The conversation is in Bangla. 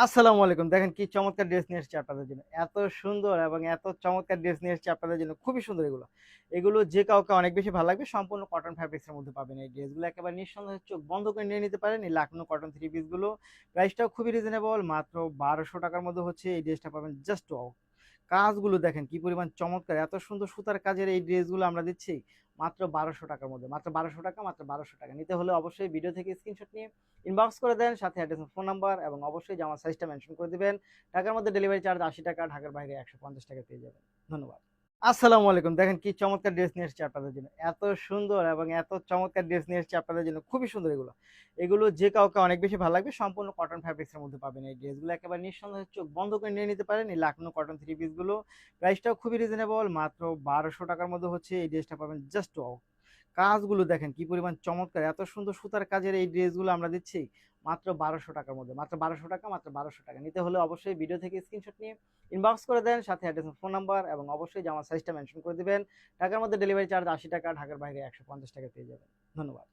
আসসালামু আলাইকুম। দেখেন কি চমৎকার ড্রেস নিয়ে এসেছি আপনাদের জন্য। এত সুন্দর এবং এত চমৎকার ড্রেস নিয়ে এসেছি আপনাদের জন্য। খুবই সুন্দর এগুলো। এগুলো যে কাউকে অনেক বেশি ভালো লাগবে। সম্পূর্ণ কটন ফ্যাব্রিক্স এর মধ্যে পাবেন এই ড্রেসগুলো। একেবারে নিঃসন্দেহে চোখ বন্ধ করে নিয়ে নিতে পারেন এই লাখনৌ কটন থ্রি পিস গুলো। প্রাইসটাও খুবই রিজনেবল। মাত্র ৳১২০০ মধ্যে হচ্ছে এই ড্রেসটা পাবেন। Just wow! কাজগুলো দেখেন কি পরিমাণ চমৎকার। এত সুন্দর সুতার কাজের এই ড্রেসগুলো আমরা দিচ্ছি মাত্র ৳১২০০ মধ্যে। মাত্র ৳১২০০, মাত্র ৳১২০০। নিতে হলে অবশ্যই ভিডিও থেকে স্ক্রিনশট নিয়ে ইনবক্স করে দেন, সাথে অ্যাড্রেস, ফোন নাম্বার এবং অবশ্যই জামার সাইজটা মেনশন করে দিবেন। ঢাকার মধ্যে ডেলিভারি চার্জ ৳৮০, ঢাকার বাইরে ৳১৫০ পেয়ে যাবেন। ধন্যবাদ। আসসালামু আলাইকুম। দেখেন কি চমৎকার ড্রেস নিয়ে এসেছি আপনাদের জন্য। এত সুন্দর এবং এত চমৎকার ড্রেস নিয়ে এসেছি আপনাদের জন্য। খুবই সুন্দর এগুলো। এগুলো যে কাউকে অনেক বেশি ভালো লাগবে। সম্পূর্ণ কটন ফ্যাব্রিক্স এর মধ্যে পাবেন এই ড্রেসগুলো। একেবারে নিঃসন্দেহে চোখ বন্ধ করে নিয়ে নিতে পারেন এই লাখনৌ কটন থ্রি পিস গুলো। প্রাইসটাও খুবই রিজনেবল। মাত্র ৳১২০০ মধ্যে হচ্ছে এই ড্রেসটা পাবেন। Just wow! কাজগুলো দেখেন কি পরিমাণ চমৎকার। এত সুন্দর সুতার কাজের এই ড্রেসগুলো আমরা দিচ্ছি মাত্র ৳১২০০ মধ্যে। মাত্র ৳১২০০, মাত্র ৳১২০০। নিতে হলে অবশ্যই ভিডিও থেকে স্ক্রিনশট নিয়ে ইনবক্স করে দেন, সাথে অ্যাড্রেস, ফোন নাম্বার এবং অবশ্যই জামার সাইজটা মেনশন করে দিবেন। ঢাকার মধ্যে ডেলিভারি চার্জ ৳৮০, ঢাকার বাইরে ৳১৫০ পেয়ে যাবেন। ধন্যবাদ।